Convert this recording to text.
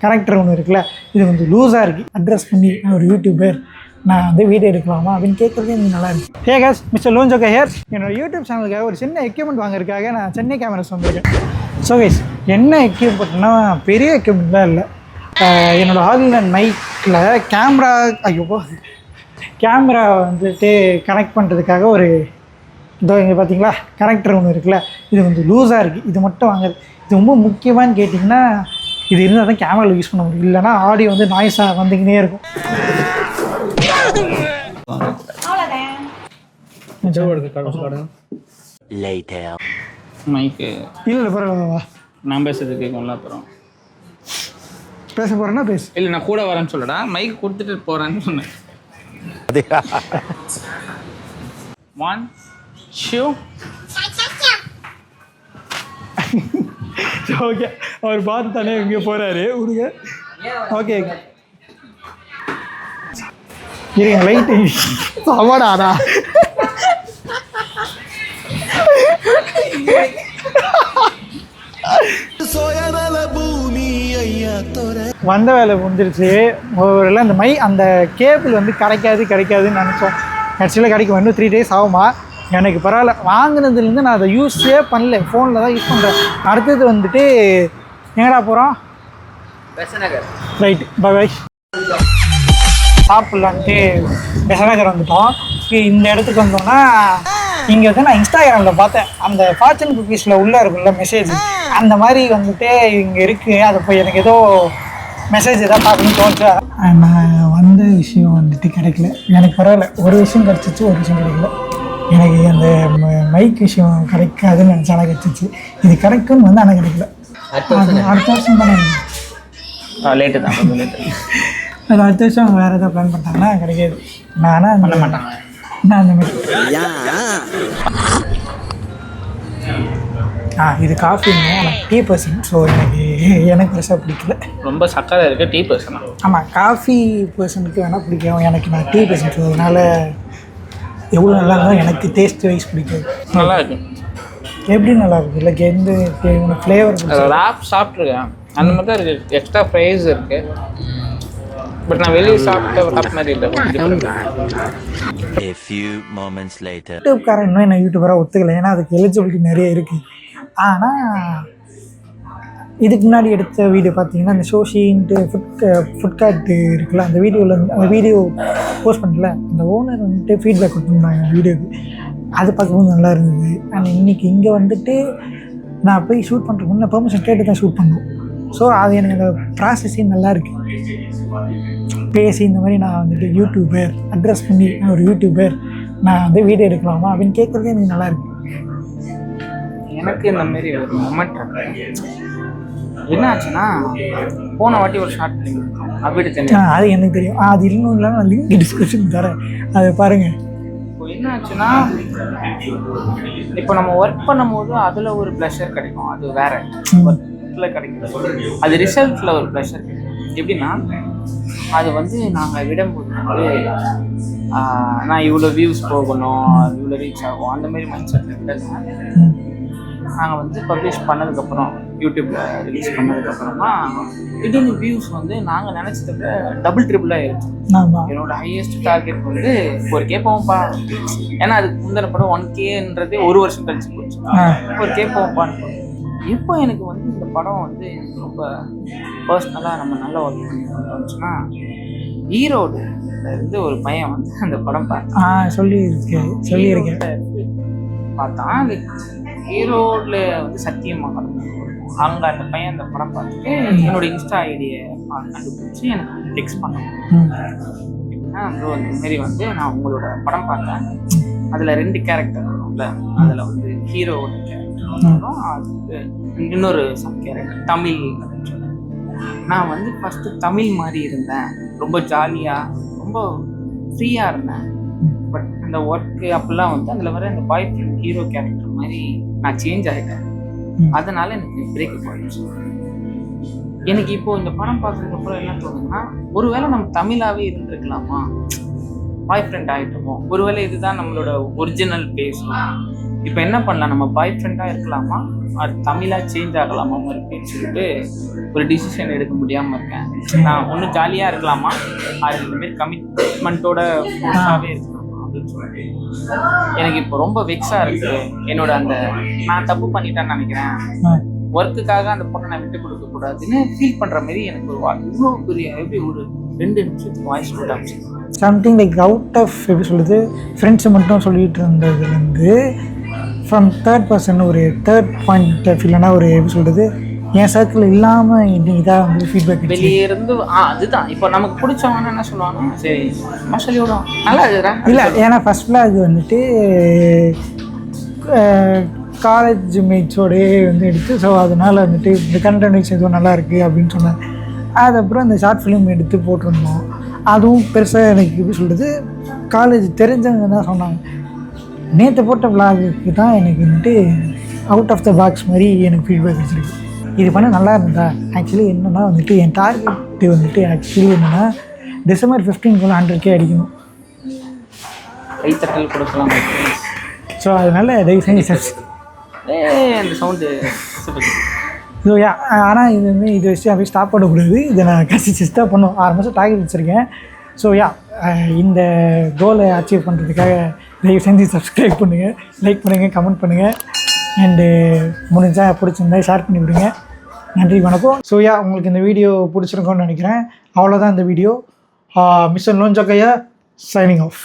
Character ஒன்று இருக்குல்ல, இது கொஞ்சம் லூஸாக இருக்குது. அட்ரஸ் பண்ணி நான் ஒரு யூடியூபர், நான் வந்து வீடியோ எடுக்கலாமா அப்படின்னு கேட்குறதே எனக்கு நல்லா இருக்குது. ஹே காய்ஸ், மிஸ்டர் லோன்ஜோக்கா ஹியர். என்னோடய யூடியூப் சேனலுக்காக ஒரு சின்ன எக்யூப்மெண்ட் வாங்குறதுக்காக நான் சென்னை கேமராஸ் வந்திருக்கேன். ஸோ கைஸ், என்ன எக்யூப்மெண்ட்னா பெரிய எக்யூப்மெண்ட்லாம் இல்லை. என்னோடய ஆன்லைன் மைக்கில் கேமரா வந்துட்டு கனெக்ட் பண்ணுறதுக்காக ஒரு இதோ இங்கே பார்த்தீங்களா கனெக்டர் ஒன்று இருக்குல்ல, இது கொஞ்சம் லூஸாக இருக்குது. இது மட்டும் வாங்குறது இது ரொம்ப முக்கியமானு கேட்டிங்கன்னா, இது இருந்தால் தான் கேமராவில் யூஸ் பண்ண முடியும், இல்லைனா ஆடியோ வந்து நாய்ஸாக வந்துக்கினே இருக்கும். இல்லை பரவாயில்ல, நான் பேசுறது கேட்கும்ல. அப்புறம் பேச போகிறேன்னா பேசு. இல்லை நான் கூட வரேன்னு சொல்லடா, மைக் கொடுத்துட்டு போகிறேன்னு சொன்னேன். One shoe. ஓகே, அவர் பார்த்து தானே இங்கே போகிறாரு விடுங்க. ஓகே இருங்க, லைட்டு சமாடாடா. வந்த வேலை முடிஞ்சிருச்சு. ஒருவேளை அந்த கேபிள் வந்து கிடைக்காதுன்னு நினச்சோம். கடைசியில் கிடைக்கும். இன்னும் 3 days ஆகுமா? எனக்கு பரவாயில்ல, வாங்கினதுலேருந்து நான் அதை யூஸே பண்ணல, ஃபோனில் தான் யூஸ் பண்ணுறேன். அடுத்தது வந்துட்டு எங்கடா போகிறோம்? பெசநகர். ரைட்டு, பாய். சாப்பிட்லான்ட்டு பெசநகர் வந்துட்டோம். இந்த இடத்துக்கு வந்தோன்னா இங்கே வந்து நான் இன்ஸ்டாகிராமில் பார்த்தேன், அந்த ஃபார்ச்சூன் குக்கீஸில் உள்ளே இருக்குல்ல மெசேஜ், அந்த மாதிரி வந்துட்டு இங்கே இருக்குது. அதை போய் எனக்கு ஏதோ மெசேஜ் எதாவது பார்க்கணும்னு தோணுச்சு. நான் வந்த விஷயம் வந்துட்டு கிடைக்கல. எனக்கு பரவாயில்ல, ஒரு விஷயம் கிடச்சிச்சு, ஒரு விஷயம் கிடைக்கல. எனக்கு அந்த மைக் விஷயம் கிடைக்காதுன்னு நினச்சாலும் கிடச்சிச்சு. இது கிடைக்கும்னு வந்து ஆனால் கிடைக்கல. அடுத்த வருஷம் தானே லேட்டு தான். அது அடுத்த வருஷம் அவங்க வேறு எதாவது பிளான் பண்ணிட்டாங்கன்னா கிடைக்காது. நானும் பண்ண மாட்டாங்க. நான் அந்த மாதிரி இது காஃபிங்க, ஆனால் டீ பர்சன். ஸோ எனக்கு பெருசாக பிடிக்கல. ரொம்ப சக்கரை இருக்க டீ பர்சனா? ஆமாம், காஃபி பர்சனுக்கு வேணால் பிடிக்கும், எனக்கு நான் டீ பர்சன். ஸோ அதனால் எவ்வளோ நல்லா இருந்தாலும் எனக்கு டேஸ்ட் வைஸ் பிடிக்காது. நல்லா இருக்கு. எப்படி நல்லா இருக்குது? இல்லை எந்த ஃப்ளேவர்? ராப் சாப்பிட்ருக்கேன், அந்த மாதிரி தான் இருக்குது. எக்ஸ்ட்ரா ப்ரைஸ் இருக்குது. பட் நான் வெளியே சாப்பிட்ட ராப் மாதிரி இல்லை. யூடியூப்காரன் இன்னும் என்ன யூடியூபராக ஒத்துக்கலை, ஏன்னா அதுக்கு எலிஜிபிலிட்டி நிறைய இருக்குது. ஆனால் இதுக்கு முன்னாடி எடுத்த வீடியோ பார்த்தீங்கன்னா, அந்த ஷோஷின்ட்டு ஃபுட்கார்ட்டு இருக்குல்ல, அந்த வீடியோ போஸ்ட் பண்ணல, அந்த ஓனர் வந்துட்டு ஃபீட்பேக் கொடுத்துருந்தாங்க வீடியோக்கு. அது பார்க்கும்போது நல்லா இருந்தது. அண்ட் இன்றைக்கி இங்கே வந்துட்டு நான் போய் ஷூட் பண்ணுறதுக்கு முன்னே பெர்மிஷன் கேட்டு தான் ஷூட் பண்ணோம். ஸோ அது எனக்கு அந்த ப்ராசஸே நல்லா இருக்குது. பேசி இந்த மாதிரி நான் வந்துட்டு யூடியூபர், அட்ரஸ் பண்ணி நான் ஒரு யூடியூபர், நான் வந்து வீடியோ எடுக்கலாமா அப்படின்னு கேட்குறதே எனக்கு நல்லா இருக்குது. எனக்கு இந்த மாதிரி ஒரு மொமெண்ட் என்ன ஆச்சுன்னா, போன வாட்டி ஒரு ஷார்ட் ஃபிலிம் அப்படி தெரியும். அது எனக்கு தெரியும். அது இன்னும் இல்லை, நான் லிங்க் டிஸ்கிரிப்ஷன் தரேன், அதை பாருங்கள். இப்போ என்ன ஆச்சுன்னா, இப்போ நம்ம ஒர்க் பண்ணும்போது அதில் ஒரு ப்ளஷர் கிடைக்கும், அது வேற ஒர்க்கில் கிடைக்கும். அது ரிசல்ட்டில் ஒரு ப்ளஷர் கிடைக்கும். எப்படின்னா, அது வந்து நாங்கள் விடும்போது வந்து நான் இவ்வளோ வியூஸ் போகணும், இவ்வளோ ரீச் ஆகும், அந்த மாதிரி மைண்ட் செட்டில் விடல. நாங்கள் வந்து பப்ளிஷ் பண்ணதுக்கப்புறம், யூடியூப்பில் ரிலீஸ் பண்ணதுக்கப்புறமா திடீர்னு வியூஸ் வந்து நாங்கள் நினச்சதை விட டபுள் ட்ரிபிளாக ஆயிடுச்சு. என்னோட ஹையஸ்ட் டார்கெட் வந்து 1K போவோம்ப்பா. ஏன்னா அதுக்கு முந்தின படம் 1Kன்றதே ஒரு வருஷம் கழிச்சு போச்சு. 1K போவோம்ப்பான்னு. இப்போ எனக்கு வந்து இந்த படம் வந்து எனக்கு ரொம்ப பர்சனலாக நம்ம நல்லா ஒர்க் பண்ணிச்சுன்னா, ஈரோடு இருந்து ஒரு பையன் வந்து அந்த படம் சொல்லியிருக்கேன் பார்த்தா, அந்த ஈரோடில் வந்து சத்தியமாக அங்கே அந்த பையன் அந்த படம் பார்த்துட்டு என்னோட இன்ஸ்டா ஐடியை கண்டுபிடிச்சி எனக்கு டெக்ஸ்ட் பண்ணோம். எப்படின்னா, ப்ரோ இந்த மாரி வந்து நான் உங்களோட படம் பார்த்தேன், அதில் 2 கேரக்டர் வரும்ல, அதில் வந்து ஹீரோட கேரக்டர் வரும், அதுக்கு இன்னொரு சப் கேரக்டர் தமிழ். நான் வந்து ஃபஸ்ட்டு தமிழ் மாதிரி இருந்தேன், ரொம்ப ஜாலியாக ரொம்ப ஃப்ரீயாக இருந்தேன். பட் அந்த ஒர்க்கு அப்பெல்லாம் வந்து அதில் வர அந்த பாய் ஃப்ரெண்ட் ஹீரோ கேரக்டர் மாதிரி நான் சேஞ்ச் ஆகிட்டேன். அதனால எனக்கு பிரேக்கப் ஆகிடுச்சு. எனக்கு இப்போ இந்த படம் பார்த்ததுக்கப்புறம் என்ன தோணுதுன்னா, ஒருவேளை நம்ம தமிழாகவே இருந்திருக்கலாமா, பாய் ஃப்ரெண்ட் ஆகிட்டோமோ, ஒருவேளை இதுதான் நம்மளோட ஒரிஜினல் பேஸ். இப்போ என்ன பண்ணலாம், நம்ம பாய் ஃப்ரெண்டாக இருக்கலாமா, அது தமிழாக சேஞ்ச் ஆகலாமா மறுபடின்னு சொல்லிட்டு ஒரு டிசிஷன் எடுக்க முடியாமல் இருக்கேன். நான் ஒன்றும் ஜாலியாக இருக்கலாமா, அது இந்தமாரி கமிட்மெண்ட்டோட ஃபுல்லாகவே இருக்கலாமா அப்படின்னு சொல்லிட்டு எனக்கு இப்போ ரொம்ப வெக்ஸாக இருக்குது. என்னோட அந்த நான் தப்பு பண்ணிட்டேன்னு நினைக்கிறேன், ஒர்க்குக்காக அந்த பொண்ணை நான் விட்டு கொடுக்கக்கூடாதுன்னு ஃபீல் பண்ணுற மாதிரி எனக்கு ஒரு இவ்வளோ பெரிய எப்படி ஒரு 2 நிமிஷத்துக்கு வாய்ஸ் போட்டு அமைச்சு சம்திங் லைக் அவுட் ஆஃப் எப்படி சொல்லுது ஃப்ரெண்ட்ஸை மட்டும் சொல்லிகிட்டு இருந்ததுலேருந்து ஃப்ரம் தேர்ட் பர்சன் ஒரு தேர்ட் பாயிண்ட் ஆஃப் இல்லைனா ஒரு எப்படி சொல்கிறது என் சர்க்கிள் இல்லாமல் இதாக வந்து ஃபீட்பேக் வெளியே இருந்து அதுதான் இப்போ நமக்கு பிடிச்சவங்க என்ன சொல்லுவாங்க, சரி சொல்லி விடும் நல்லா இருக்குறேன் இல்லை. ஏன்னா ஃபஸ்ட்டில் அது வந்துட்டு காலேஜ் மேட்ஸோடே வந்து எடுத்து ஸோ அதனால் வந்துட்டு இந்த கண்டென்ட்ஸ் எதுவும் நல்லா இருக்குது அப்படின்னு சொன்னேன். அதுக்கப்புறம் அந்த ஷார்ட் ஃபிலிம் எடுத்து போட்டிருந்தோம். அதுவும் பெருசாக எனக்கு எப்படி சொல்கிறது காலேஜ் தெரிஞ்சவங்க தான் சொன்னாங்க. நேற்று போட்ட விளாகுக்கு தான் எனக்கு வந்துட்டு அவுட் ஆஃப் த பாக்ஸ் மாதிரி எனக்கு ஃபீட்பேக் வச்சுருக்கு. இது பண்ண நல்லா இருந்தா ஆக்சுவலி என்னென்னா வந்துட்டு என் டார்கெட்டு வந்துட்டு ஆக்சுவலி என்னென்னா December 15 100K அடிக்கணும். கைத்தட்டல் கொடுக்கலாம். ஸோ அதனால் தயவு செஞ்சு அந்த சவுண்டு ஸோ ஆனால் இது வந்து இது வச்சு அப்படியே ஸ்டாப் பண்ணக்கூடாது. இதை நான் கன்சிஸ்டாக பண்ணும் 6 மாதம் டார்கெட் வச்சுருக்கேன். ஸோ இந்த கோலை அச்சீவ் பண்ணுறதுக்காக தயவு செஞ்சு சப்ஸ்கிரைப் பண்ணுங்கள், லைக் பண்ணுங்கள், கமெண்ட் பண்ணுங்கள், அண்டு முடிஞ்சால் பிடிச்சிருந்தா ஷேர் பண்ணி விடுங்க. நன்றி, வணக்கம். ஸோ உங்களுக்கு இந்த வீடியோ பிடிச்சிருக்கோன்னு நினைக்கிறேன். அவ்வளோதான் இந்த வீடியோ. மிஸ்டர் லோன்ஜக்கையா சைனிங் ஆஃப்.